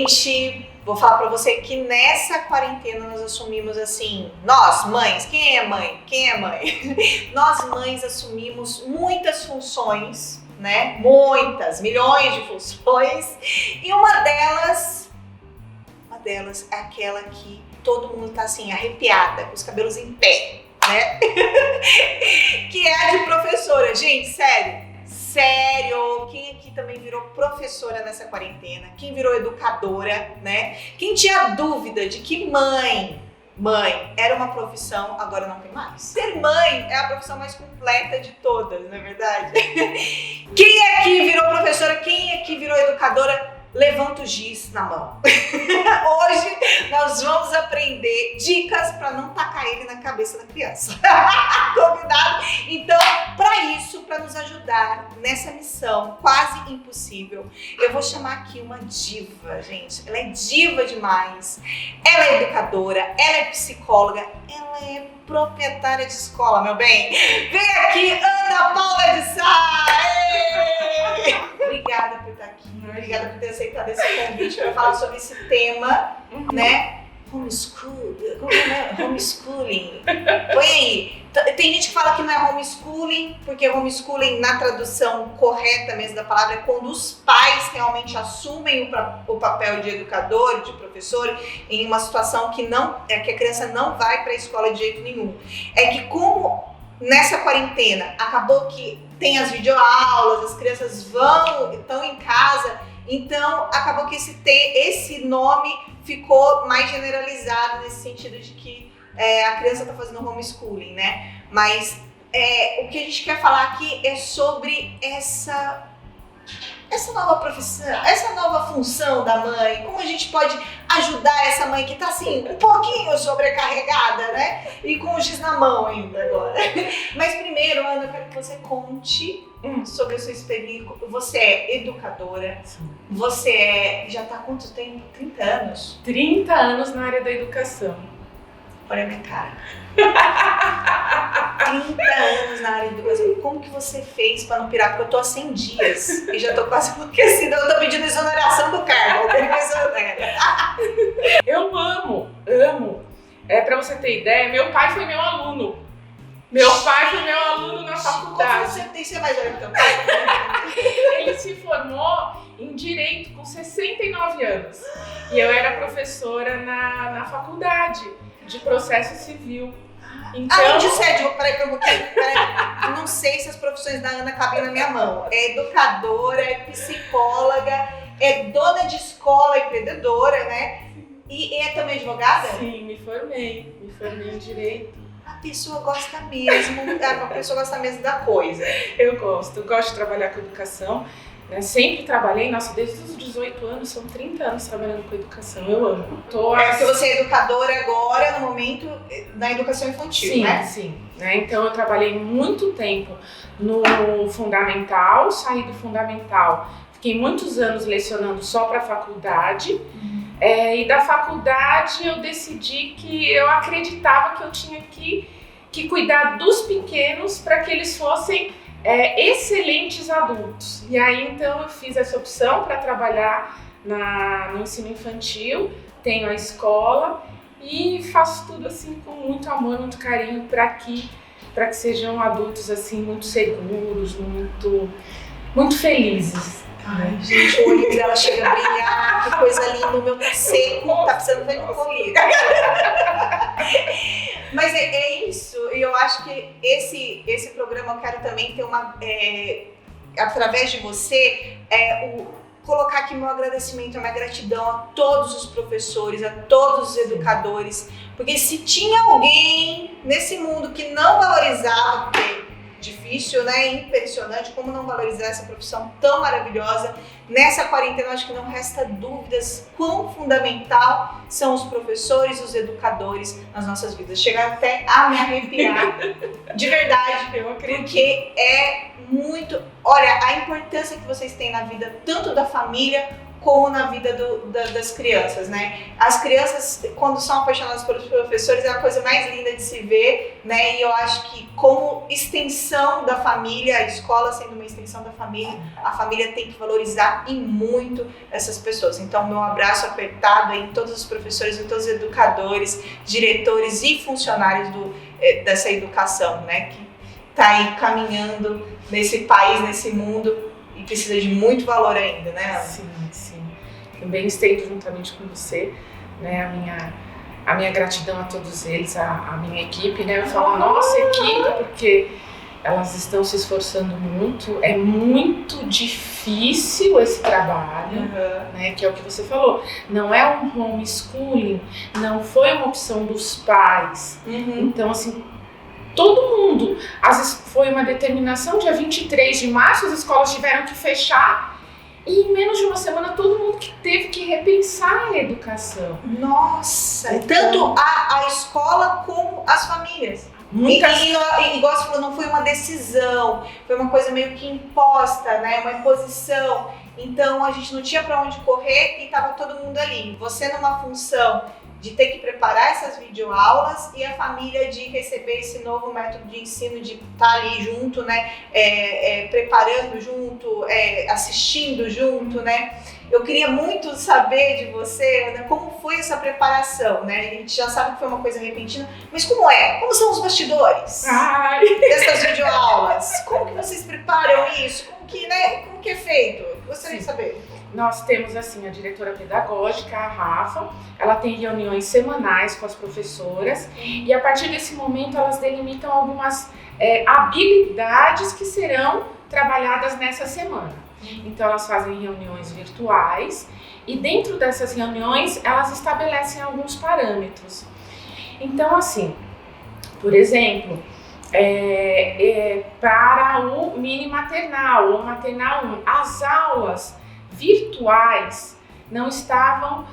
Gente, vou falar pra você que nessa quarentena nós assumimos assim, nós mães, quem é mãe? Quem é mãe? Nós mães assumimos muitas funções, né? Muitas, milhões de funções. E uma delas é aquela que todo mundo tá assim, arrepiada, com os cabelos em pé, né? Que é a de professora. Gente, sério, quem aqui também virou professora nessa quarentena? Quem virou educadora, né? Quem tinha dúvida de que mãe era uma profissão, agora não tem mais. Ser mãe é a profissão mais completa de todas, não é verdade? Quem aqui virou professora, quem aqui virou educadora? Levanta o giz na mão. Hoje nós vamos aprender dicas para não tacar ele na cabeça da criança. Combinado? Então, para isso, para nos ajudar nessa missão quase impossível, eu vou chamar aqui uma diva, gente. Ela é diva demais. Ela é educadora, ela é psicóloga, ela é proprietária de escola, meu bem. Vem aqui, Ana Paula de Sá! Obrigada por estar aqui. Obrigada por ter aceitado esse convite para falar sobre esse tema, né? Homeschooling. Põe aí. Tem gente que fala que não é homeschooling, porque homeschooling, na tradução correta mesmo da palavra, é quando os pais realmente assumem o papel de educador, de professor, em uma situação que a criança não vai para a escola de jeito nenhum. É que como nessa quarentena acabou que tem as videoaulas, as crianças estão em casa, então acabou que esse nome ficou mais generalizado nesse sentido de que a criança está fazendo homeschooling, né? Mas o que a gente quer falar aqui é sobre essa nova profissão, essa nova função da mãe, como a gente pode ajudar essa mãe que tá assim, um pouquinho sobrecarregada, né? E com o giz na mão ainda agora. Mas primeiro, Ana, eu quero que você conte sobre a sua experiência. Você é educadora, você já tá há quanto tempo? 30 anos? 30 anos na área da educação. Olha a minha cara. 30 anos na área de educação. Como que você fez pra não pirar? Porque eu tô há 100 dias e já tô quase enlouquecida. Eu tô pedindo exoneração do cargo. Eu amo. Pra você ter ideia, meu pai foi meu aluno. Meu pai foi meu aluno na faculdade. Como você tem que ser mais velho que teu pai? Ele se formou em Direito com 69 anos. E eu era professora na faculdade de Processo Civil. Então... Onde você é? Peraí, eu não sei se as profissões da Ana cabem na minha mão. É educadora, é psicóloga, é dona de escola, empreendedora, né? E é também advogada? Sim, me formei em Direito. A pessoa gosta mesmo da coisa. Eu gosto de trabalhar com educação. Né? Sempre trabalhei, desde os 18 anos, são 30 anos trabalhando com educação, eu amo. Porque você é educadora agora, no momento, na educação infantil, sim, né? Sim, né? Então eu trabalhei muito tempo no fundamental, saí do fundamental, fiquei muitos anos lecionando só para a faculdade, e da faculdade eu decidi que eu acreditava que eu tinha que cuidar dos pequenos para que eles fossem excelentes adultos. E aí então eu fiz essa opção para trabalhar no ensino infantil, tenho a escola e faço tudo assim com muito amor, muito carinho para que sejam adultos assim muito seguros, muito felizes. Ai, gente, o olho dela chega a brilhar, que coisa linda, o meu tá seco, tá precisando ver comigo. Mas é isso, e eu acho que esse programa eu quero também ter através de você, colocar aqui meu agradecimento, a minha gratidão a todos os professores, a todos os educadores, porque se tinha alguém nesse mundo que não valorizava, porque difícil, né? Impressionante como não valorizar essa profissão tão maravilhosa. Nessa quarentena, eu acho que não resta dúvidas quão fundamental são os professores, os educadores nas nossas vidas. Chega até a me arrepiar, de verdade, eu acredito. Porque é muito... Olha, a importância que vocês têm na vida, tanto da família como na vida das crianças, né? As crianças, quando são apaixonadas pelos professores, é a coisa mais linda de se ver, né? E eu acho que como extensão da família, a escola sendo uma extensão da família, a família tem que valorizar e muito essas pessoas. Então, meu abraço apertado aí em todos os professores, em todos os educadores, diretores e funcionários dessa educação, né? Que tá aí caminhando nesse país, nesse mundo, e precisa de muito valor ainda, né, Ana? Sim. Também estendo juntamente com você, né, a minha gratidão a todos eles, a minha equipe, né, eu falo a nossa equipe, porque elas estão se esforçando muito, é muito difícil esse trabalho, né, que é o que você falou, não é um homeschooling, não foi uma opção dos pais, então assim, todo mundo, foi uma determinação, dia 23 de março as escolas tiveram que fechar, e em menos de uma semana todo mundo que teve que repensar a educação. Nossa! Então, tanto a escola como as famílias. E igual você falou, não foi uma decisão, foi uma coisa meio que imposta, né? Uma imposição. Então a gente não tinha para onde correr e estava todo mundo ali. Você numa função de ter que preparar essas videoaulas e a família de receber esse novo método de ensino, de estar ali junto, né, preparando junto, assistindo junto, né. Eu queria muito saber de você, Ana, como foi essa preparação, né? A gente já sabe que foi uma coisa repentina, mas como é? Como são os bastidores dessas videoaulas? Como que vocês preparam isso? Como que é feito? Gostaria de saber. Nós temos assim a diretora pedagógica, a Rafa, ela tem reuniões semanais com as professoras e a partir desse momento elas delimitam algumas habilidades que serão trabalhadas nessa semana. Então elas fazem reuniões virtuais e dentro dessas reuniões elas estabelecem alguns parâmetros. Então assim, por exemplo, para o mini maternal ou maternal 1, as aulas virtuais não estavam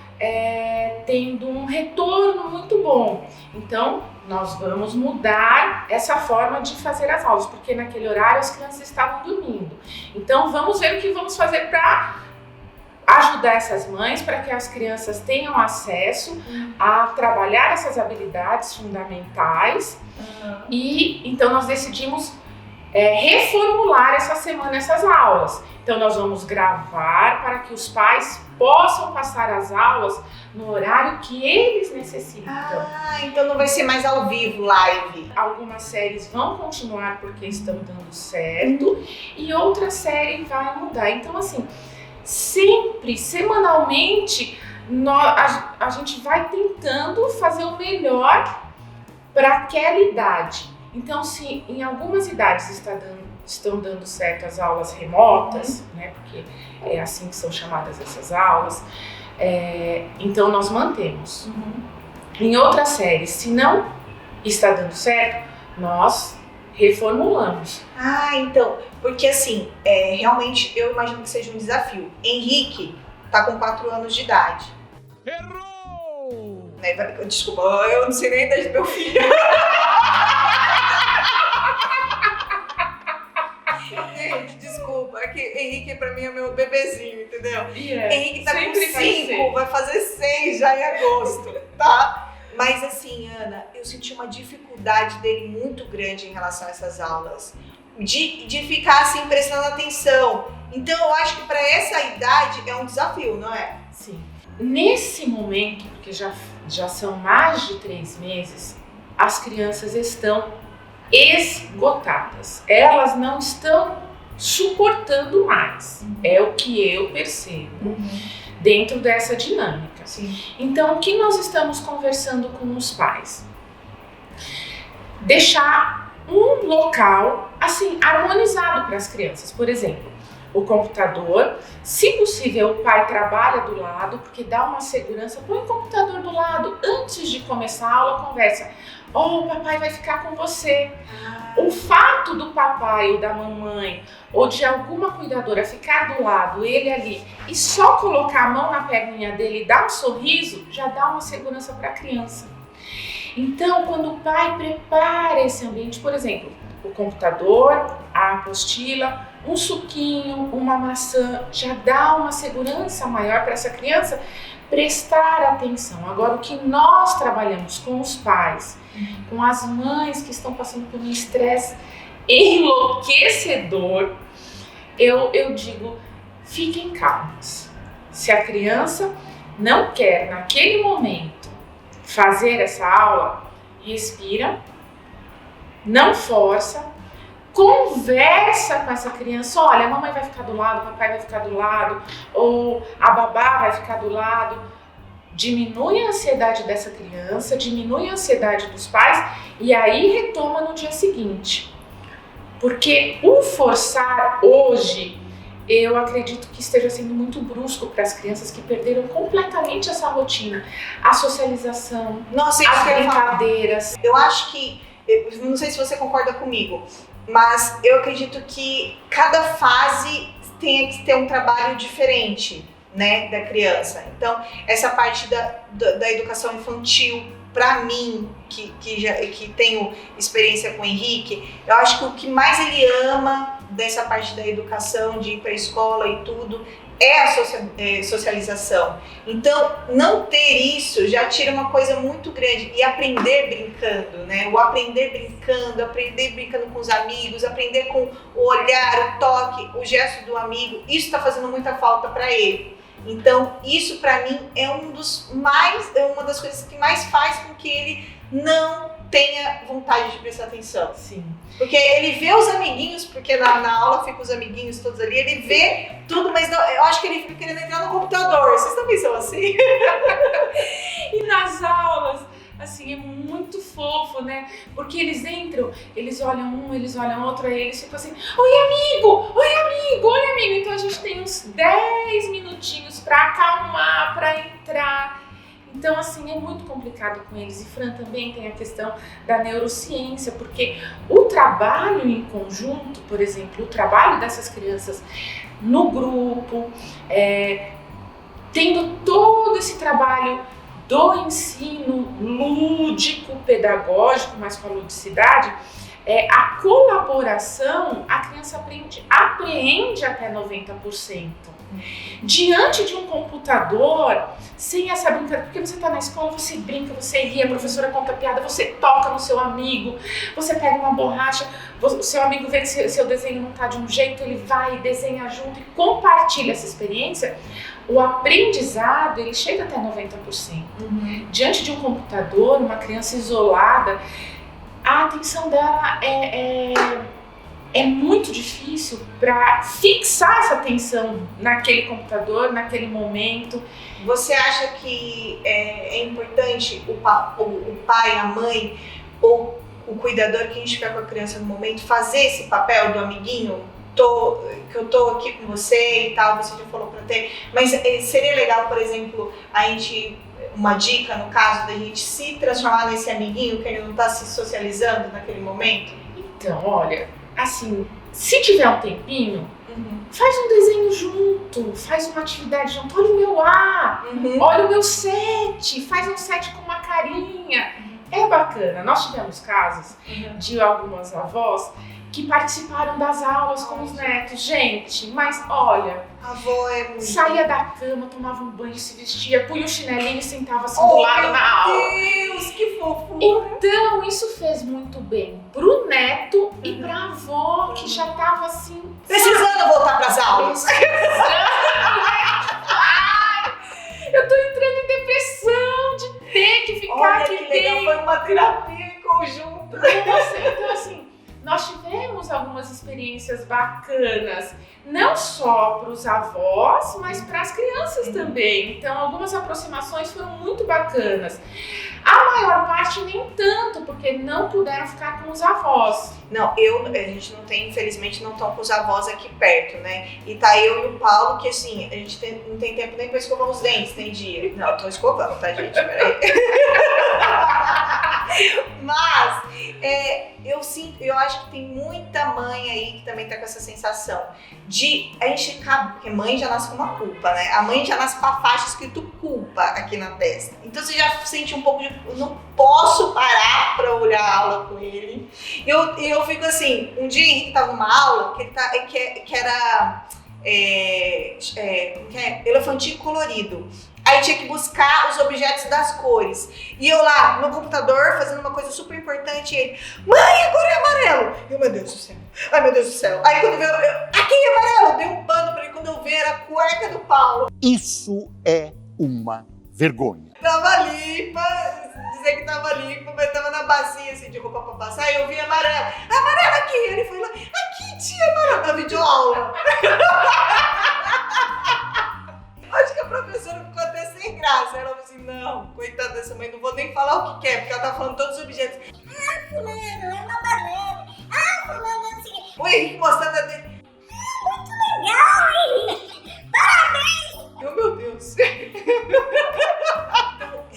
tendo um retorno muito bom. Então, nós vamos mudar essa forma de fazer as aulas, porque naquele horário as crianças estavam dormindo. Então, vamos ver o que vamos fazer para ajudar essas mães, para que as crianças tenham acesso a trabalhar essas habilidades fundamentais. E então nós decidimos reformular essa semana essas aulas. Então nós vamos gravar para que os pais possam passar as aulas no horário que eles necessitam. Então não vai ser mais ao vivo, live. Algumas séries vão continuar porque estão dando certo e outra série vai mudar. Então assim, sempre, semanalmente, a gente vai tentando fazer o melhor para aquela idade. Então se em algumas idades estão dando certo as aulas remotas, né, porque é assim que são chamadas essas aulas, então nós mantemos. Em outras séries, se não está dando certo, nós reformulamos. Então, porque assim, realmente eu imagino que seja um desafio. Henrique tá com 4 anos de idade. Errou! Desculpa, eu não sei nem a idade do meu filho. Gente, desculpa, é que Henrique pra mim é meu bebezinho, entendeu? Henrique tá com 5, vai fazer 6 já em agosto, tá? Mas assim, Ana, eu senti uma dificuldade dele muito grande em relação a essas aulas. De ficar assim, prestando atenção. Então eu acho que pra essa idade é um desafio, não é? Sim. Nesse momento, porque já são mais de 3 meses, as crianças estão esgotadas. Elas não estão suportando mais. É o que eu percebo dentro dessa dinâmica. Sim. Então, o que nós estamos conversando com os pais? Deixar um local assim harmonizado para as crianças. Por exemplo, o computador, se possível o pai trabalha do lado, porque dá uma segurança, põe o computador do lado, antes de começar a aula, conversa. O papai vai ficar com você. O fato do papai ou da mamãe ou de alguma cuidadora ficar do lado, ele ali, e só colocar a mão na perninha dele e dar um sorriso, já dá uma segurança para a criança. Então, quando o pai prepara esse ambiente, por exemplo, o computador, a apostila, um suquinho, uma maçã, já dá uma segurança maior para essa criança prestar atenção. Agora, o que nós trabalhamos com os pais, com as mães que estão passando por um estresse enlouquecedor, eu digo, fiquem calmos. Se a criança não quer, naquele momento, fazer essa aula, respira, não força, conversa com essa criança, olha, a mamãe vai ficar do lado, o papai vai ficar do lado, ou a babá vai ficar do lado. Diminui a ansiedade dessa criança, diminui a ansiedade dos pais e aí retoma no dia seguinte. Porque o forçar hoje, eu acredito que esteja sendo muito brusco para as crianças que perderam completamente essa rotina. A socialização, Nossa, as brincadeiras. Eu acho que, não sei se você concorda comigo, mas eu acredito que cada fase tem que ter um trabalho diferente, né, da criança. Então, essa parte da educação infantil, para mim, que tenho experiência com o Henrique, eu acho que o que mais ele ama dessa parte da educação, de ir para a escola e tudo, é a socialização. Então, não ter isso já tira uma coisa muito grande. E aprender brincando, né? O aprender brincando com os amigos, aprender com o olhar, o toque, o gesto do amigo, isso está fazendo muita falta para ele. Então, isso para mim é uma das coisas que mais faz com que ele não tenha vontade de prestar atenção. Sim. Porque ele vê os amiguinhos, porque na aula ficam os amiguinhos todos ali, ele vê tudo, mas não, eu acho que ele fica querendo entrar no computador. Vocês também são assim? E nas aulas, assim, é muito fofo, né? Porque eles entram, eles olham um, eles olham outro, aí eles ficam assim, oi amigo, oi amigo, oi amigo. Então a gente tem uns 10 minutinhos pra acalmar, pra entrar. Então, assim, é muito complicado com eles. E Fran também tem a questão da neurociência, porque o trabalho em conjunto, por exemplo, o trabalho dessas crianças no grupo, tendo todo esse trabalho do ensino lúdico, pedagógico, mas com a ludicidade, a colaboração, a criança apreende até 90%. Diante de um computador, sem essa brincadeira, porque você está na escola, você brinca, você ri, a professora conta piada, você toca no seu amigo, você pega uma borracha, o seu amigo vê que seu desenho não está de um jeito, ele vai e desenha junto e compartilha essa experiência. O aprendizado, ele chega até 90%. Diante de um computador, uma criança isolada, a atenção dela é muito difícil para fixar essa atenção naquele computador, naquele momento. Você acha que é importante o pai, a mãe ou o cuidador que estiver com a criança no momento fazer esse papel do amiguinho? Que eu tô aqui com você e tal, você já falou pra ter, mas seria legal, por exemplo, uma dica no caso da gente se transformar nesse amiguinho que ele não tá se socializando naquele momento? Então, olha, assim, se tiver um tempinho, faz um desenho junto, faz uma atividade junto, olha o meu A, olha o meu 7, faz um 7 com uma carinha. É bacana. Nós tivemos casos de algumas avós que participaram das aulas com os netos. Gente, mas olha, a avó saía da cama, tomava um banho, se vestia, punha o chinelinho e sentava assim do lado na aula. Meu Deus, que fofura! Então, isso fez muito bem pro neto e pra avó, que já tava assim... precisando voltar pras aulas. Eu tô entrando em depressão de ter que ficar aqui dentro. Legal, foi uma terapia em conjunto. Nossa, então assim... Nós tivemos algumas experiências bacanas, não só para os avós, mas para as crianças também. Então, algumas aproximações foram muito bacanas. A maior parte nem tanto, porque não puderam ficar com os avós. Não, a gente não tem, infelizmente, não estão com os avós aqui perto, né? E tá eu e o Paulo, que assim, a gente não tem tempo nem pra escovar os dentes, tem dia. Não, eu tô escovando, tá, gente? Peraí. Mas, eu acho que tem muita mãe aí que tá também tá com essa sensação de a gente acaba, porque mãe já nasce com uma culpa, né? A mãe já nasce com a faixa escrito culpa aqui na testa. Então você já sente um pouco de, eu não posso parar pra olhar a aula com ele. E eu fico assim, um dia Henrique tava numa aula que era elefantinho colorido. Aí tinha que buscar os objetos das cores. E eu lá no computador fazendo uma coisa super importante. E ele, mãe, agora é amarelo. Eu, meu Deus do céu. Ai, meu Deus do céu. Aí quando eu aqui é amarelo. Eu dei um pano pra ele. Quando eu vi, era a cueca do Paulo. Isso é uma vergonha. Tava limpa. Dizer que tava limpa, mas tava na bacia assim de roupa pra passar. E eu vi amarelo. Amarelo aqui. Ele foi lá. Aqui, tia, amarelo. Na videoaula. Acho que a professora ficou até sem graça. Ela falou assim, não, coitada dessa mãe, não vou nem falar o que é, porque ela tá falando todos os objetos. Ah, fulano, é uma amarelo. Ah, fulano, não sei o quê. O Henrique mostrando a dele. Ah, muito legal, Henrique. Parabéns. Meu Deus.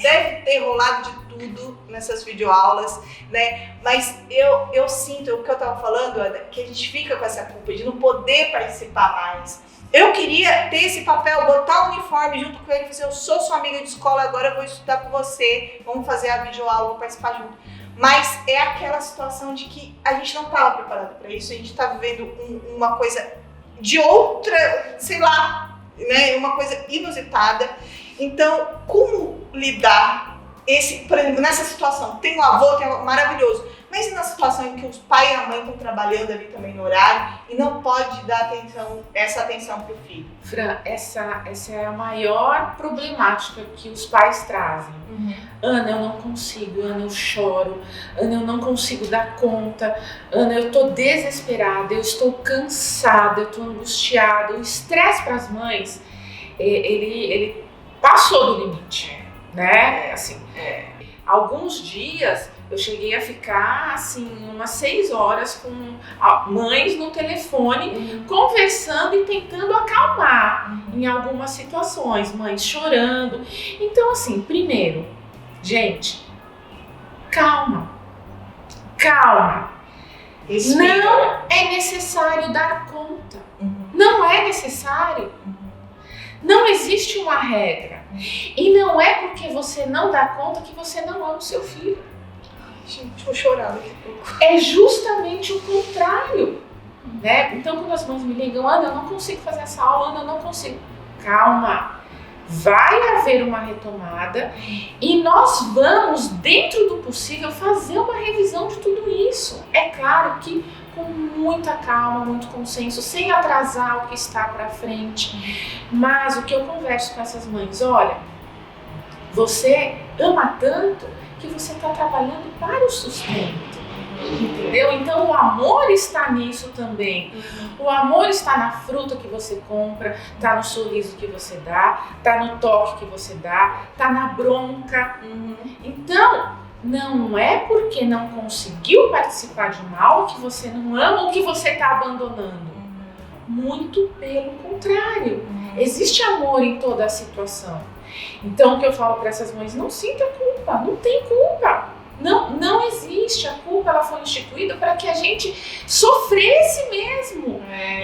Deve ter rolado de tudo nessas videoaulas, né? Mas eu sinto, o que eu tava falando, é que a gente fica com essa culpa de não poder participar mais. Eu queria ter esse papel, botar o uniforme junto com ele e dizer, eu sou sua amiga de escola, agora eu vou estudar com você, vamos fazer a videoaula, vou participar junto. Mas é aquela situação de que a gente não estava preparado para isso, a gente está vivendo uma coisa de outra, sei lá, né, uma coisa inusitada. Então, como lidar por exemplo, nessa situação? Tem um avô, maravilhoso, mas na situação em que os pai e a mãe estão trabalhando ali também no horário e não pode dar essa atenção para o filho? Fran, essa é a maior problemática que os pais trazem. Ana, eu não consigo, Ana, eu choro, Ana, eu não consigo dar conta, Ana, eu tô desesperada, eu estou cansada, eu tô angustiada. O estresse para as mães, ele passou do limite, né? Assim, alguns dias eu cheguei a ficar assim umas 6 horas com mães no telefone conversando e tentando acalmar em algumas situações, mães chorando. Então assim, primeiro, gente, calma. Não é necessário dar conta. Não é necessário. Não existe uma regra. E não é porque você não dá conta que você não ama o seu filho. Gente, vou chorar daqui a pouco. É justamente o contrário, né? Então, quando as mães me ligam, Ana, eu não consigo fazer essa aula, Ana, eu não consigo. Calma, vai haver uma retomada e nós vamos, dentro do possível, fazer uma revisão de tudo isso. É claro que com muita calma, muito consenso, sem atrasar o que está para frente. Mas o que eu converso com essas mães, olha, você ama tanto que você está trabalhando para o sustento, entendeu? Então o amor está nisso também. O amor está na fruta que você compra, está no sorriso que você dá, está no toque que você dá, está na bronca. Então, não é porque não conseguiu participar de uma aula que você não ama ou que você está abandonando. Muito pelo contrário. Existe amor em toda a situação. Então, o que eu falo para essas mães, não sinta culpa, não tem culpa. Não existe. A culpa, ela foi instituída para que a gente sofresse mesmo.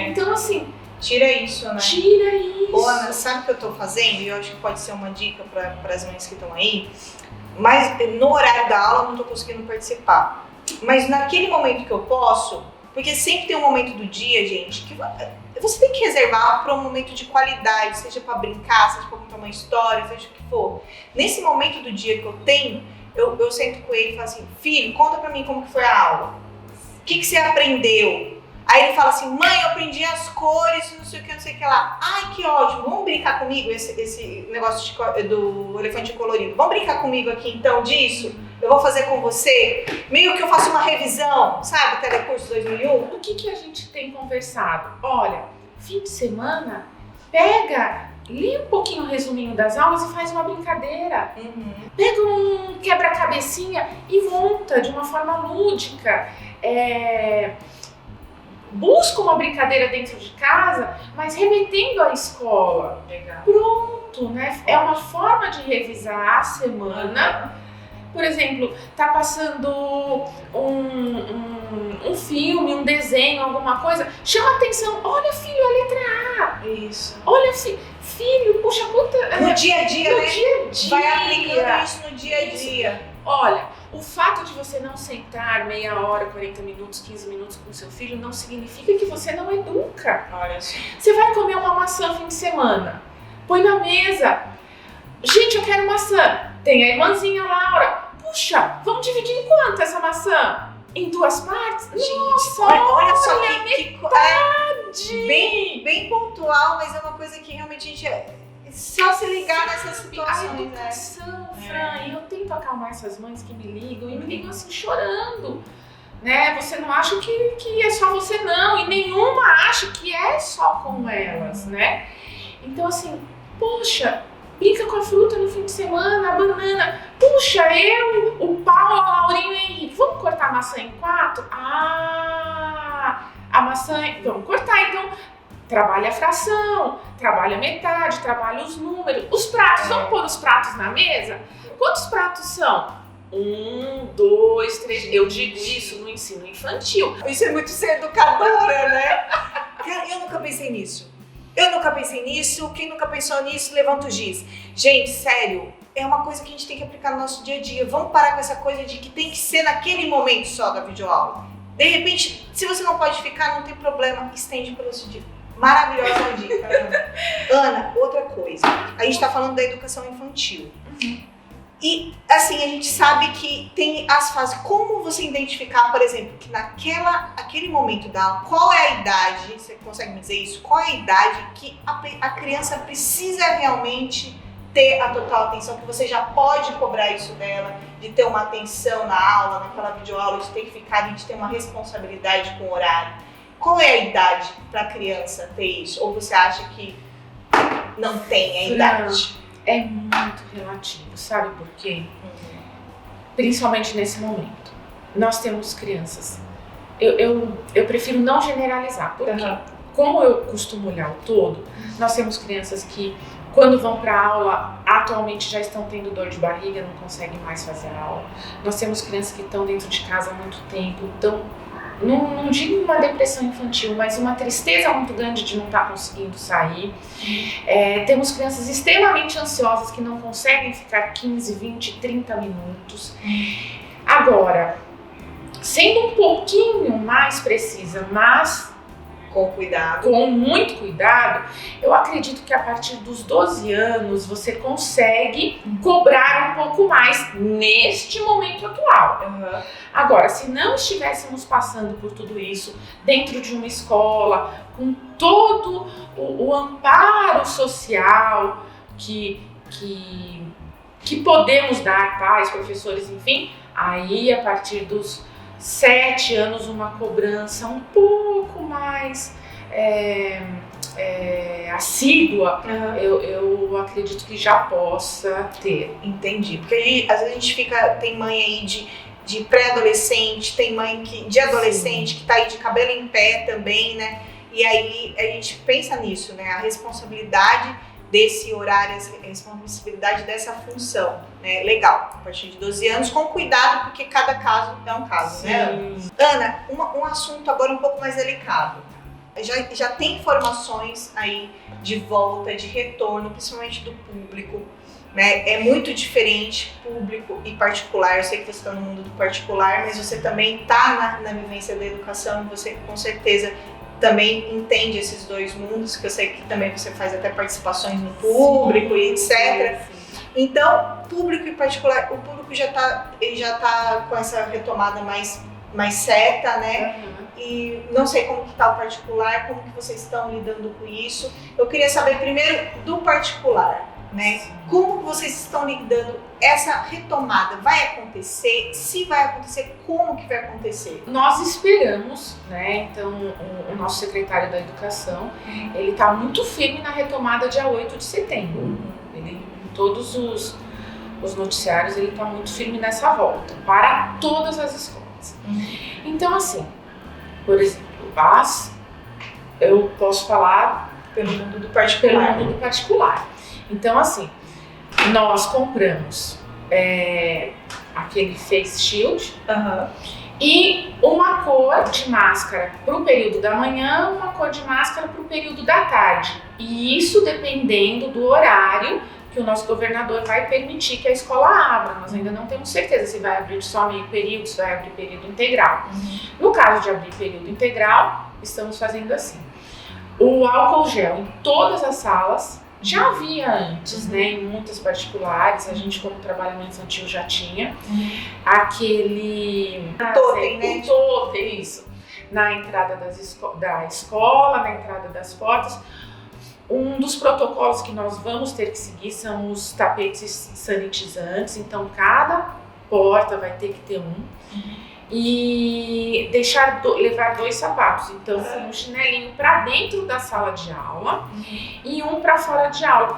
Então, assim, tira isso, né? Tira isso. Ô, Ana, sabe o que eu tô fazendo? E eu acho que pode ser uma dica para as mães que estão aí. Mas no horário da aula eu não tô conseguindo participar. Mas naquele momento que eu posso, porque sempre tem um momento do dia, gente, que você tem que reservar para um momento de qualidade, seja para brincar, seja para contar uma história, seja o que for. Nesse momento do dia que eu tenho, eu sento com ele e falo assim, filho, conta para mim como que foi a aula. O que você aprendeu? Aí ele fala assim, mãe, eu aprendi as cores, não sei o que lá. Ai, que ótimo, vamos brincar comigo, esse negócio do elefante colorido. Vamos brincar comigo aqui então disso? Eu vou fazer com você, meio que eu faço uma revisão, sabe, Telecurso 2001. O que a gente tem conversado? Olha, fim de semana, lê um pouquinho o resuminho das aulas e faz uma brincadeira. Pega um quebra-cabecinha e monta de uma forma lúdica. Busca uma brincadeira dentro de casa, mas remetendo à escola. Legal. Pronto, né? É uma forma de revisar a semana por exemplo, tá passando um filme, um desenho, alguma coisa, chama atenção. Olha, filho, a letra A. Isso. Olha, filho, puxa, quanta... No dia a dia, no né? dia a dia. Vai aplicando isso no dia a dia. Olha, o fato de você não sentar meia hora, 40 minutos, 15 minutos com seu filho não significa que você não educa. Olha só. Você vai comer uma maçã no fim de semana, põe na mesa. Gente, eu quero maçã. Tem a irmãzinha Laura. Puxa, vamos dividir em quanto essa maçã? Em 2 partes? Gente, Nossa, olha só metade. bem pontual, mas é uma coisa que realmente a gente só se ligar nessas situações, A educação, Fran, e eu tento acalmar essas mães que me ligam e me ligam assim chorando, né? Você não acha que é só você não, e nenhuma acha que é só com elas, né? Então assim, poxa, brinca com a fruta no fim de semana, a banana. Puxa, eu, o Paulo, a Laurinha e o Henrique, vamos cortar a maçã em 4? Ah, a maçã, vamos cortar então. Trabalha a fração, trabalha a metade, trabalha os números. Os pratos, vamos pôr os pratos na mesa? Quantos pratos são? 1, 2, 3. Eu digo isso no ensino infantil. Isso é muito ser educadora, né? Cara, eu nunca pensei nisso. Quem nunca pensou nisso, levanta o giz. Gente, sério, é uma coisa que a gente tem que aplicar no nosso dia a dia. Vamos parar com essa coisa de que tem que ser naquele momento só da videoaula. De repente, se você não pode ficar, não tem problema, estende pelo seu dia. Maravilhosa dica, Ana. Ana, outra coisa. A gente tá falando da educação infantil. E, assim, a gente sabe que tem as fases. Como você identificar, por exemplo, que aquele momento da aula, qual é a idade, você consegue me dizer isso? Qual é a idade que a criança precisa realmente ter a total atenção, que você já pode cobrar isso dela, de ter uma atenção na aula, naquela videoaula, de ter que ficar, de ter uma responsabilidade com o horário? Qual é a idade para a criança ter isso? Ou você acha que não tem a idade? É muito relativo, sabe por quê? Principalmente nesse momento. Nós temos crianças. Eu prefiro não generalizar, porque como eu costumo olhar o todo, nós temos crianças que, quando vão para a aula, atualmente já estão tendo dor de barriga, não conseguem mais fazer a aula. Nós temos crianças que estão dentro de casa há muito tempo, não digo uma depressão infantil, mas uma tristeza muito grande de não estar conseguindo sair. Temos crianças extremamente ansiosas que não conseguem ficar 15, 20, 30 minutos. Agora, sendo um pouquinho mais precisa, mas com cuidado, com muito cuidado, eu acredito que a partir dos 12 anos você consegue cobrar um pouco mais neste momento atual. Agora, se não estivéssemos passando por tudo isso dentro de uma escola, com todo o amparo social que podemos dar, pais, professores, enfim, aí a partir dos 7 anos uma cobrança um pouco mais assídua, eu acredito que já possa ter. Entendi, porque aí, às vezes a gente tem mãe aí de pré-adolescente, tem mãe de adolescente que tá aí de cabelo em pé também, né? E aí a gente pensa nisso, né? A responsabilidade desse horário, a responsabilidade dessa função, né? Legal, a partir de 12 anos, com cuidado, porque cada caso é um caso, né? Ana, um assunto agora um pouco mais delicado. Já tem informações aí de volta, de retorno, principalmente do público, né? É muito diferente público e particular. Eu sei que você está no mundo do particular, mas você também está na vivência da educação, e você com certeza também entende esses dois mundos, que eu sei que também você faz até participações no público e etc. Então, público e particular, o público já tá com essa retomada mais certa, né? E não sei como que tá o particular, como que vocês estão lidando com isso. Eu queria saber primeiro do particular, né? Como que vocês estão lidando? Essa retomada vai acontecer? Se vai acontecer, como que vai acontecer? Nós esperamos, né? Então, o nosso secretário da Educação, ele está muito firme na retomada dia 8 de setembro. Ele, em todos os noticiários, ele está muito firme nessa volta, para todas as escolas. Então, assim, por exemplo, eu posso falar pelo mundo do particular. Então, assim, nós compramos aquele face shield, Aham. e uma cor de máscara para o período da manhã, uma cor de máscara para o período da tarde. E isso dependendo do horário que o nosso governador vai permitir que a escola abra. Nós ainda não temos certeza se vai abrir só meio período, se vai abrir período integral. No caso de abrir período integral, estamos fazendo assim. O álcool gel em todas as salas, já havia antes, né? Em muitas particulares, a gente como trabalha no infantil já tinha. Aquele... Totem, né? O totem, isso. Na entrada da escola, na entrada das portas. Um dos protocolos que nós vamos ter que seguir são os tapetes sanitizantes, então cada porta vai ter que ter um. E levar 2 sapatos, então um chinelinho para dentro da sala de aula e um para fora de aula,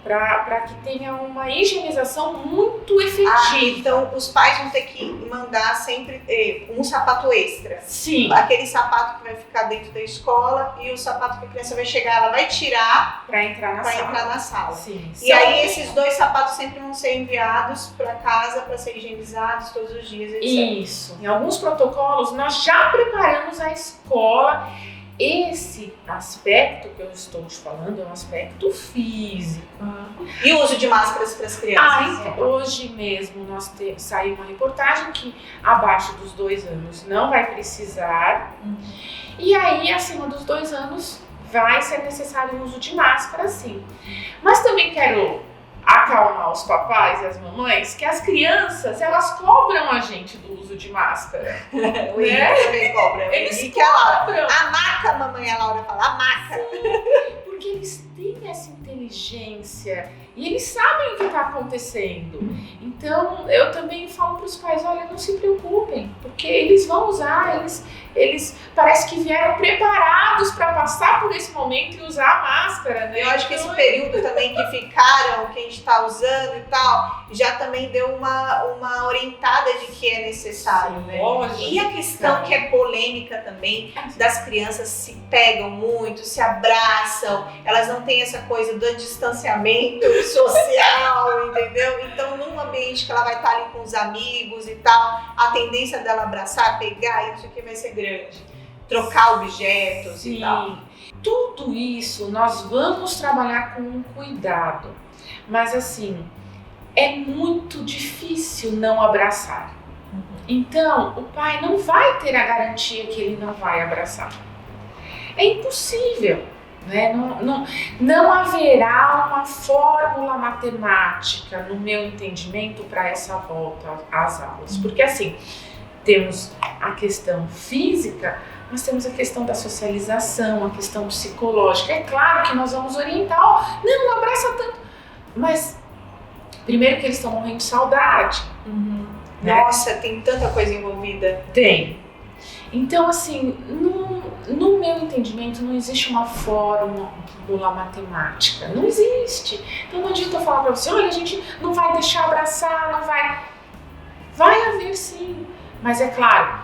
para que tenha uma higienização muito efetiva. Então os pais vão ter que mandar sempre um sapato extra. Sim. Aquele sapato que vai ficar dentro da escola e o sapato que a criança vai chegar, ela vai tirar para entrar na sala. Sim. E aí esses 2 sapatos sempre vão ser enviados para casa para ser higienizados todos os dias, etc. Isso. Em alguns protocolos nós já preparamos a escola. Esse aspecto que eu estou te falando é um aspecto físico. E o uso de máscaras para as crianças? Hoje mesmo saiu uma reportagem que abaixo dos 2 anos não vai precisar. E aí acima dos 2 anos vai ser necessário o uso de máscara, sim. Mas também quero acalmar os papais e as mamães que as crianças, elas cobram a gente do uso de máscara. O Henrique também cobra. Eles cobram. A maca, a mamãe, a Laura fala, a maca. Porque eles têm essa inteligência e eles sabem o que está acontecendo. Então, eu também falo para os pais, olha, não se preocupem, porque eles vão usar, eles parece que vieram preparados para passar por esse momento e usar a máscara, né? Eu acho que esse período também que ficaram, que a gente está usando e tal, já também deu uma orientada de que é necessário, né? E a questão que é polêmica também, das crianças se pegam muito, se abraçam, elas não têm essa coisa do distanciamento social, entendeu? Então, num ambiente que ela vai estar ali com os amigos e tal, a tendência dela abraçar, pegar, isso aqui vai ser grande. Trocar objetos e tal. Tudo isso nós vamos trabalhar com cuidado. Mas assim, é muito difícil não abraçar. Então, o pai não vai ter a garantia que ele não vai abraçar. É impossível. Né? Não haverá uma fórmula matemática, no meu entendimento, para essa volta às aulas. Porque assim, temos a questão física, mas temos a questão da socialização, a questão psicológica. É claro que nós vamos orientar, não abraça tanto. Mas, primeiro que eles estão morrendo de saudade. Né? Nossa, tem tanta coisa envolvida. Tem. Então, assim, no meu entendimento, não existe uma fórmula matemática. Não existe. Então, não adianta eu falar pra você, olha, a gente não vai deixar abraçar, não vai. Vai haver sim. Mas é claro,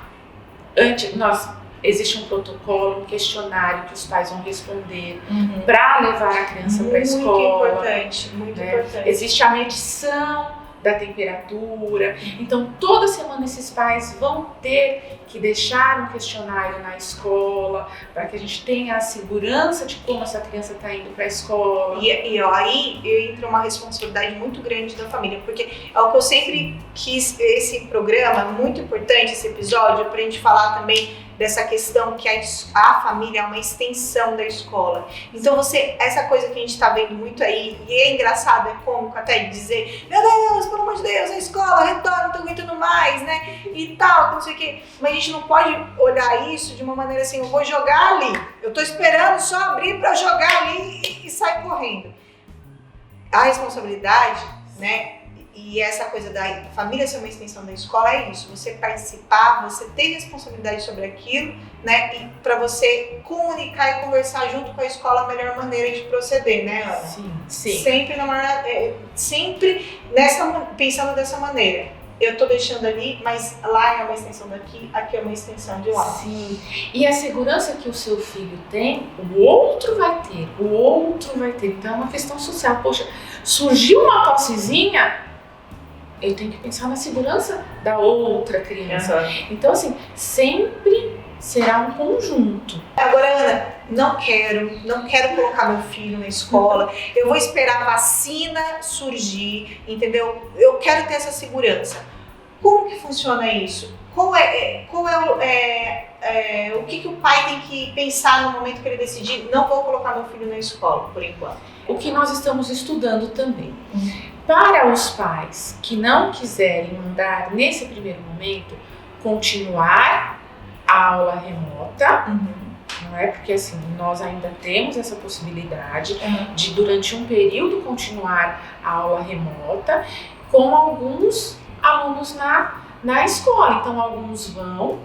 existe um protocolo, um questionário que os pais vão responder para levar a criança para a escola. Muito importante. Existe a medição da temperatura. Então, toda semana esses pais vão ter que deixar um questionário na escola para que a gente tenha a segurança de como essa criança está indo para a escola. E aí entra uma responsabilidade muito grande da família, porque é o que eu sempre quis, esse programa, muito importante esse episódio, para a gente falar também dessa questão que a família é uma extensão da escola. Então essa coisa que a gente está vendo muito aí, e é engraçado, é cômico até dizer, meu Deus, pelo amor de Deus, a escola retorna, não tô aguentando mais, né, e tal, não sei o quê. Mas a gente não pode olhar isso de uma maneira assim, eu vou jogar ali, eu tô esperando só abrir para jogar ali e sair correndo. A responsabilidade, né, e essa coisa da família ser uma extensão da escola é isso, você participar, você ter responsabilidade sobre aquilo, né, e para você comunicar e conversar junto com a escola a melhor maneira de proceder, né, Ana? Sim. Sempre pensando dessa maneira. Eu tô deixando ali, mas lá é uma extensão daqui, aqui é uma extensão de lá. Sim. E a segurança que o seu filho tem, o outro vai ter. Então é uma questão social. Poxa, surgiu uma tossezinha, eu tenho que pensar na segurança da outra criança. Uhum. Então, assim, sempre será um conjunto. Agora, Ana, não quero colocar meu filho na escola, eu vou esperar a vacina surgir, entendeu? Eu quero ter essa segurança. Como que funciona isso? O que o pai tem que pensar no momento que ele decidir, não vou colocar meu filho na escola, por enquanto? O que nós estamos estudando também. Para os pais que não quiserem mandar, nesse primeiro momento, continuar a aula remota, não é? Porque assim, nós ainda temos essa possibilidade de, durante um período, continuar a aula remota com alguns alunos na escola. Então, alguns vão,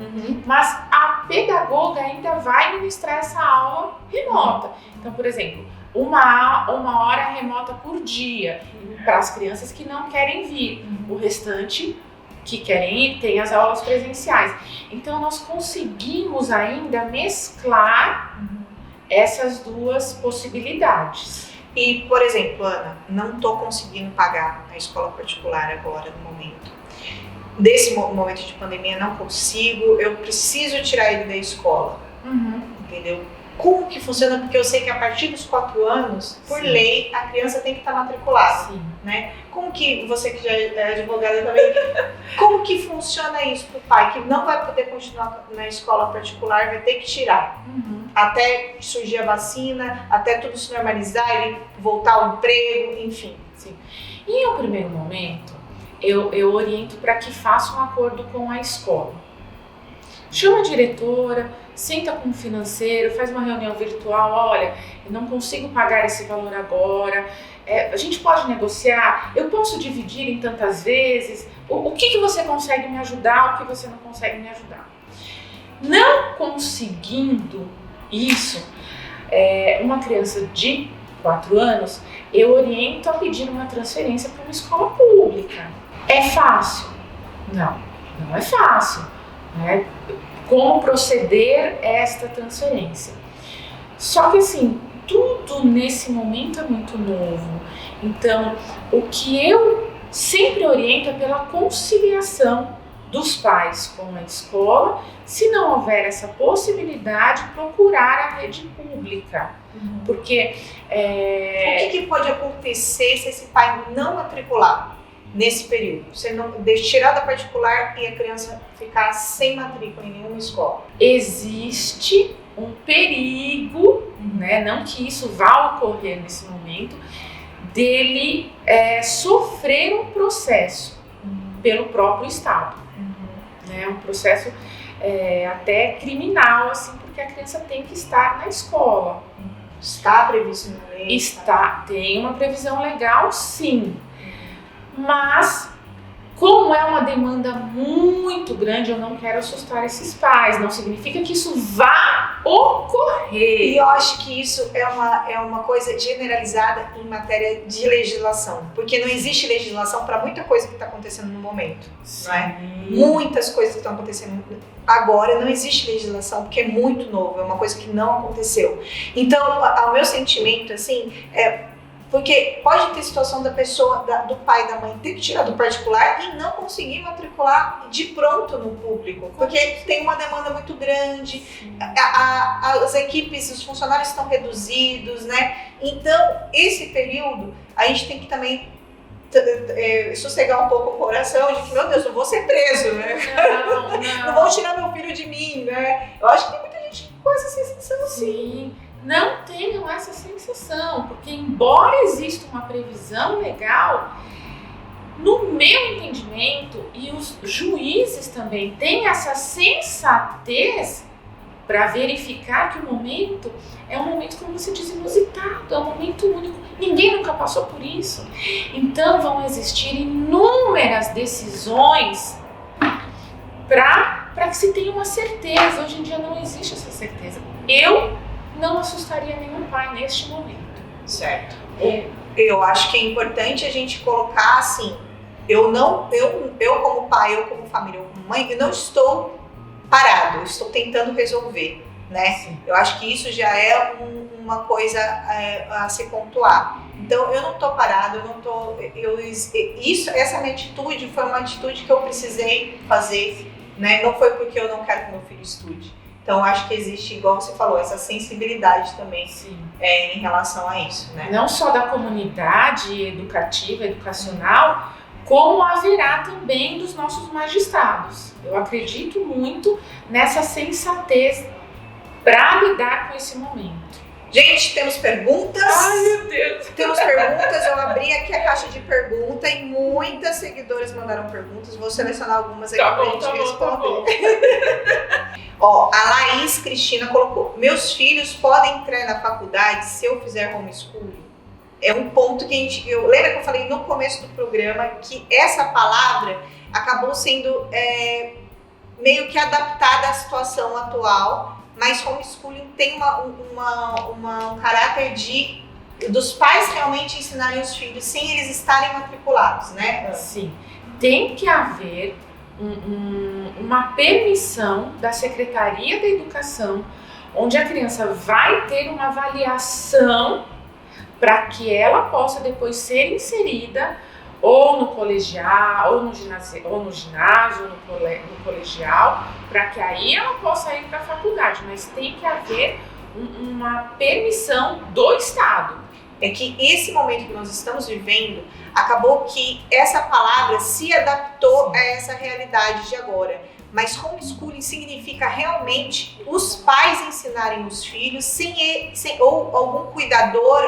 mas a pedagoga ainda vai ministrar essa aula remota. Então, por exemplo, uma hora remota por dia para as crianças que não querem vir. O restante que querem ir tem as aulas presenciais. Então, nós conseguimos ainda mesclar essas duas possibilidades. E, por exemplo, Ana, não estou conseguindo pagar a escola particular agora, no momento. Desse momento de pandemia, não consigo, eu preciso tirar ele da escola, entendeu? Como que funciona? Porque eu sei que a partir dos 4 anos, por lei, a criança tem que estar matriculada, né? Como que, você que já é advogada também, como que funciona isso para o pai que não vai poder continuar na escola particular, vai ter que tirar? Até surgir a vacina, até tudo se normalizar, ele voltar ao emprego, enfim. Sim. E em um primeiro momento, eu oriento para que faça um acordo com a escola. Chama a diretora, senta com o financeiro, faz uma reunião virtual, olha, eu não consigo pagar esse valor agora, a gente pode negociar, eu posso dividir em tantas vezes, o que você consegue me ajudar, o que você não consegue me ajudar. Não conseguindo isso, uma criança de 4 anos, eu oriento a pedir uma transferência para uma escola pública. É fácil? Não é fácil, né? Como proceder esta transferência? Só que assim, tudo nesse momento é muito novo. Então, o que eu sempre oriento é pela conciliação dos pais com a escola. Se não houver essa possibilidade, procurar a rede pública. Porque o que pode acontecer se esse pai não matricular nesse período? Você não tirar da particular e a criança ficar sem matrícula em nenhuma escola? Existe um perigo, né? Não que isso vá ocorrer nesse momento, dele sofrer um processo pelo próprio Estado. Né? Um processo até criminal, assim, porque a criança tem que estar na escola. Está previsto na lei? Tem uma previsão legal, sim. Mas, como é uma demanda muito grande, eu não quero assustar esses pais. Não significa que isso vá ocorrer. E eu acho que isso é uma coisa generalizada em matéria de legislação. Porque não existe legislação para muita coisa que está acontecendo no momento. Não é? Muitas coisas que estão acontecendo agora, não existe legislação, porque é muito novo. É uma coisa que não aconteceu. Então, o meu sentimento, assim, porque pode ter situação da pessoa, do pai, da mãe, ter que tirar do particular e não conseguir matricular de pronto no público. Porque tem uma demanda muito grande, as equipes, os funcionários estão reduzidos, né? Então, esse período, a gente tem que também sossegar um pouco o coração de que, meu Deus, não vou ser preso, né? Não vão tirar meu filho de mim, né? Eu acho que tem muita gente com essa sensação assim. Não tenham essa sensação, porque embora exista uma previsão legal, no meu entendimento, e os juízes também têm essa sensatez para verificar que o momento é um momento, como você diz, inusitado, é um momento único. Ninguém nunca passou por isso. Então vão existir inúmeras decisões para que se tenha uma certeza. Hoje em dia não existe essa certeza. Eu não assustaria nenhum pai neste momento. Certo. Eu acho que é importante a gente colocar assim, eu como pai, eu como família, eu como mãe, eu não estou parado, eu estou tentando resolver, né? Sim. Eu acho que isso já é uma coisa a se pontuar. Então, eu não tô parada, essa minha atitude foi uma atitude que eu precisei fazer, né? Não foi porque eu não quero que meu filho estude. Então, eu acho que existe, igual você falou, essa sensibilidade também em relação a isso, né? Não só da comunidade educativa, educacional, como haverá também dos nossos magistrados. Eu acredito muito nessa sensatez para lidar com esse momento. Gente, temos perguntas. Ai, meu Deus! Temos perguntas, eu abri aqui a caixa de pergunta e muitas seguidoras mandaram perguntas. Vou selecionar algumas aqui pra gente responder. Ó, a Laís Cristina colocou: meus filhos podem entrar na faculdade se eu fizer homeschooling? É um ponto que eu lembra que eu falei no começo do programa que essa palavra acabou sendo meio que adaptada à situação atual, mas homeschooling tem um caráter dos pais realmente ensinarem os filhos sem eles estarem matriculados, né? Sim, tem que haver uma permissão da Secretaria da Educação, onde a criança vai ter uma avaliação para que ela possa depois ser inserida ou no colegial, ou no ginásio, ou no colegial, para que aí ela possa ir para a faculdade, mas tem que haver uma permissão do Estado. É que esse momento que nós estamos vivendo, acabou que essa palavra se adaptou a essa realidade de agora. Mas homeschooling significa realmente os pais ensinarem os filhos, ou algum cuidador,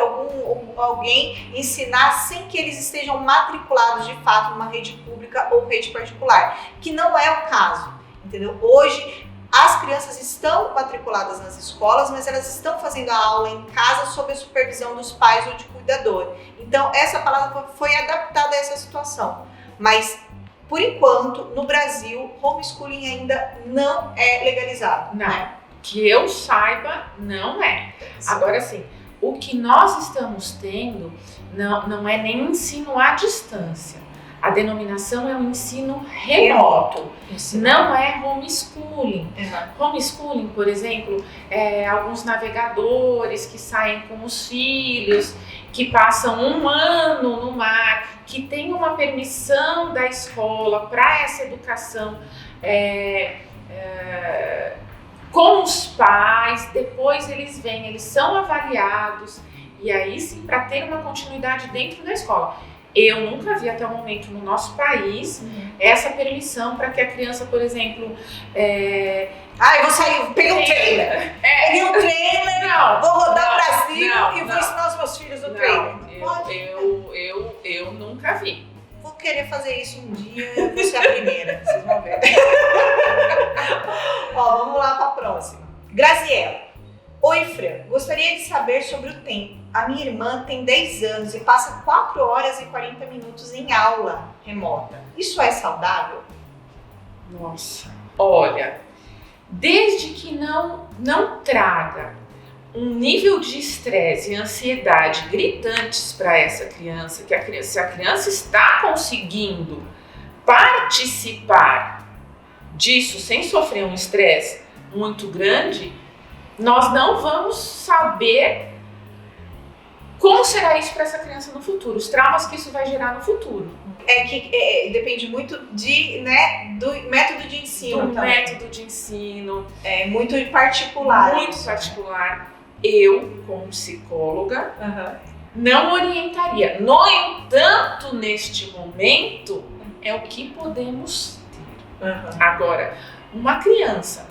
alguém ensinar sem que eles estejam matriculados de fato numa rede pública ou rede particular, que não é o caso, entendeu? Hoje, as crianças estão matriculadas nas escolas, mas elas estão fazendo a aula em casa sob a supervisão dos pais ou de cuidador. Então, essa palavra foi adaptada a essa situação. Mas, por enquanto, no Brasil, homeschooling ainda não é legalizado. Não, né? que eu saiba, não é. Sim. Agora, sim, o que nós estamos tendo não é nem ensino à distância. A denominação é o ensino remoto, não é homeschooling. Uhum. Homeschooling, por exemplo, alguns navegadores que saem com os filhos, que passam um ano no mar, que tem uma permissão da escola para essa educação com os pais, depois eles vêm, eles são avaliados, e aí sim, para ter uma continuidade dentro da escola. Eu nunca vi até o momento no nosso país essa permissão para que a criança, por exemplo... eu vou sair, peguei um trailer. Peguei um trailer, vou rodar o Brasil e vou ensinar os meus filhos no trailer. Eu nunca vi. Vou querer fazer isso um dia, eu vou ser a primeira, vocês vão ver. Ó, vamos lá para a próxima. Graziela. Oi, Fran. Gostaria de saber sobre o tempo. A minha irmã tem 10 anos e passa 4 horas e 40 minutos em aula remota. Isso é saudável? Nossa. Olha, desde que não traga um nível de estresse e ansiedade gritantes para essa criança, se a criança está conseguindo participar disso sem sofrer um estresse muito grande, nós não vamos saber como será isso para essa criança no futuro, os traumas que isso vai gerar no futuro. Depende muito do método de ensino. Método de ensino. É muito particular. Muito particular. Eu, como psicóloga, não orientaria. No entanto, neste momento, é o que podemos ter. Agora, uma criança,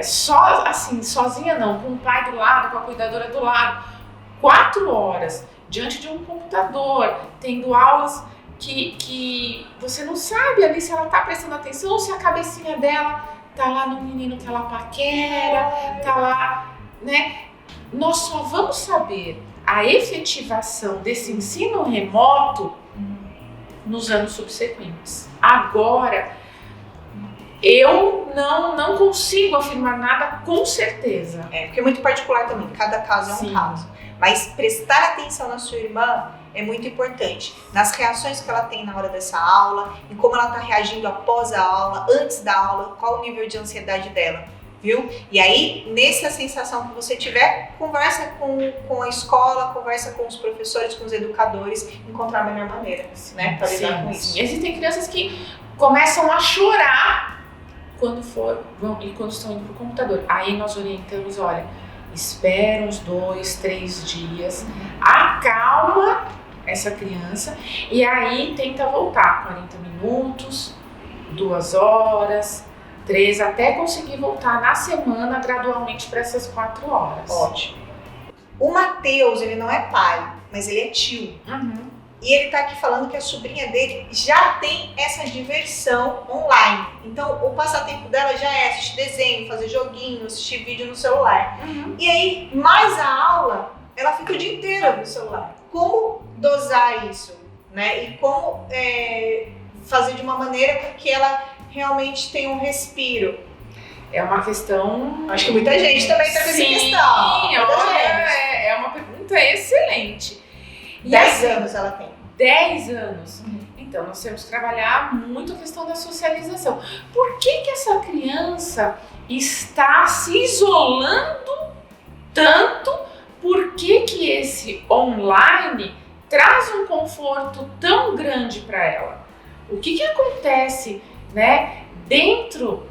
sozinha não, com o pai do lado, com a cuidadora do lado, 4 horas diante de um computador, tendo aulas que você não sabe ali se ela está prestando atenção ou se a cabecinha dela tá lá no menino que ela paquera, tá lá, né? Nós só vamos saber a efetivação desse ensino remoto nos anos subsequentes. Agora, eu não consigo afirmar nada com certeza. Porque é muito particular também, cada caso é um caso. Mas prestar atenção na sua irmã é muito importante. Nas reações que ela tem na hora dessa aula, em como ela está reagindo após a aula, antes da aula, qual o nível de ansiedade dela. viu? E aí, nessa sensação que você tiver, conversa com a escola, conversa com os professores, com os educadores, encontrar a melhor maneira, né, para lidar com isso. Existem crianças que começam a chorar quando estão indo pro computador. Aí nós orientamos, olha, espera uns 2, 3 dias, acalma essa criança e aí tenta voltar 40 minutos, 2 horas, 3, até conseguir voltar na semana gradualmente para essas 4 horas. Ótimo. O Matheus, ele não é pai, mas ele é tio. E ele tá aqui falando que a sobrinha dele já tem essa diversão online. Então, o passatempo dela já é assistir desenho, fazer joguinho, assistir vídeo no celular. E aí, mais a aula, ela fica o dia inteiro no celular. Como dosar isso, né? E como fazer de uma maneira com que ela realmente tenha um respiro. É uma questão... Acho que muita gente também tá com essa questão. É uma pergunta excelente. 10 anos ela tem. 10 anos. Então, nós temos que trabalhar muito a questão da socialização. Por que essa criança está se isolando tanto? Por que esse online traz um conforto tão grande para ela? O que acontece, né, dentro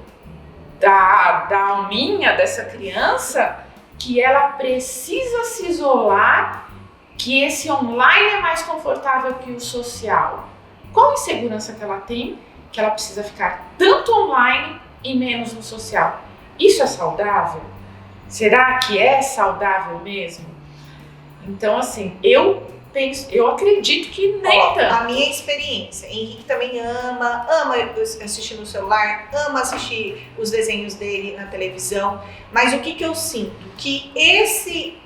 da alminha dessa criança que ela precisa se isolar, que esse online é mais confortável que o social? Qual a insegurança que ela tem, que ela precisa ficar tanto online e menos no social? Isso é saudável? Será que é saudável mesmo? Então, assim, eu acredito que nem tanto. A minha experiência, Henrique também ama assistir no celular, ama assistir os desenhos dele na televisão, mas o que eu sinto? Que esse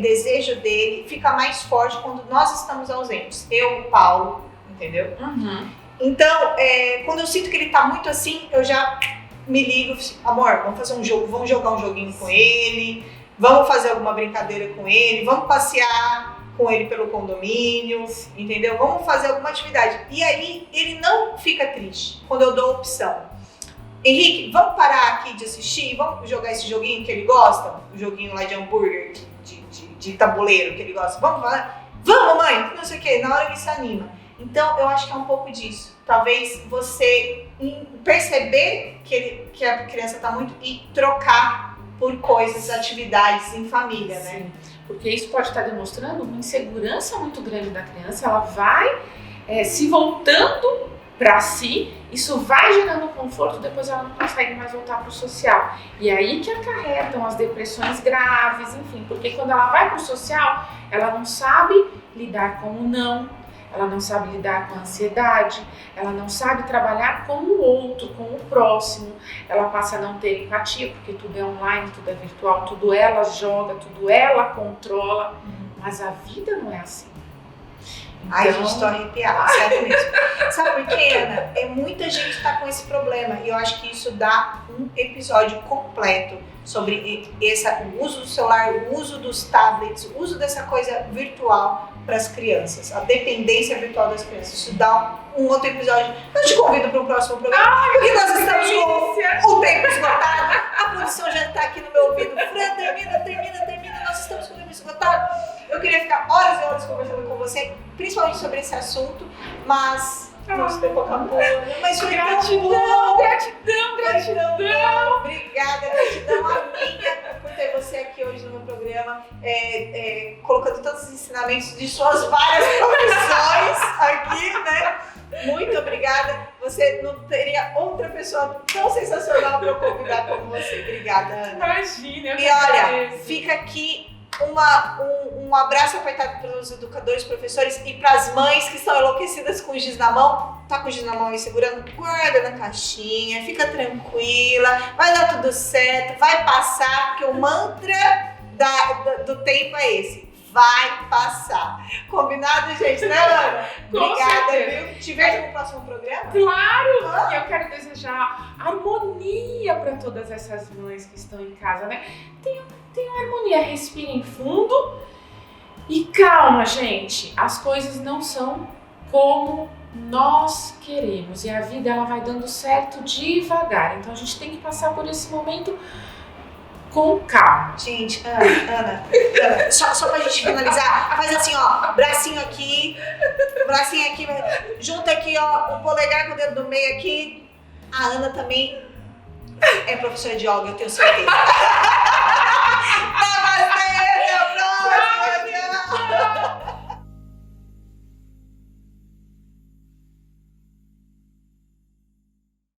desejo dele fica mais forte quando nós estamos ausentes. Eu, o Paulo, entendeu? Então, quando eu sinto que ele tá muito assim, eu já me ligo, amor, vamos fazer um jogo, vamos jogar um joguinho com ele, vamos fazer alguma brincadeira com ele, vamos passear com ele pelo condomínio, entendeu? Vamos fazer alguma atividade. E aí, ele não fica triste quando eu dou a opção. Henrique, vamos parar aqui de assistir? Vamos jogar esse joguinho que ele gosta? O joguinho lá de hambúrguer, de tabuleiro que ele gosta. Vamos falar? Vamos, mãe! Não sei o quê. Na hora ele se anima. Então, eu acho que é um pouco disso. Talvez você perceber que a criança está muito e trocar por coisas, atividades em família, né? Sim. Porque isso pode estar demonstrando uma insegurança muito grande da criança, ela vai se voltando para si, isso vai gerando conforto, depois ela não consegue mais voltar para o social. E aí que acarretam as depressões graves, enfim, porque quando ela vai para o social, ela não sabe lidar com o não, ela não sabe lidar com a ansiedade, ela não sabe trabalhar com o outro, com o próximo, ela passa a não ter empatia, porque tudo é online, tudo é virtual, tudo ela joga, tudo ela controla, mas a vida não é assim. Então... Ai, gente, tô arrepiada, sério mesmo. Sabe por quê, Ana? Muita gente tá com esse problema e eu acho que isso dá um episódio completo sobre o uso do celular, o uso dos tablets, o uso dessa coisa virtual para as crianças, a dependência virtual das crianças. Isso dá um outro episódio. Eu te convido para um próximo programa, porque nós estamos com o tempo esgotado. A produção já está aqui no meu ouvido. Fran, termina, nós estamos com o tempo esgotado. Eu queria ficar horas e horas conversando com você, principalmente sobre esse assunto, mas nosso tempo acabou. Mas foi gratidão. Obrigada, gratidão a minha por ter você aqui hoje no meu programa, colocando todos os ensinamentos de suas várias profissões aqui, né? Muito obrigada. Você não teria outra pessoa tão sensacional para eu convidar como você. Obrigada, Ana. Imagina, eu E olha, fica aqui um abraço apertado para os educadores, professores e para as mães que estão enlouquecidas com giz na mão. Tá com o giz na mão aí segurando, guarda na caixinha, fica tranquila, vai dar tudo certo, vai passar, porque o mantra do tempo é esse. Vai passar. Combinado, gente? Né, Ana? Obrigada, viu? Te vejo no próximo programa. Claro! E eu quero desejar harmonia para todas essas mães que estão em casa, né? Tenham harmonia, respirem fundo e calma, gente. As coisas não são como nós queremos e a vida ela vai dando certo devagar. Então a gente tem que passar por esse momento com calma. Gente, Ana, só pra gente finalizar, faz assim, ó, bracinho aqui, junta aqui, ó, o polegar com o dedo do meio aqui. A Ana também é professora de yoga, eu tenho certeza.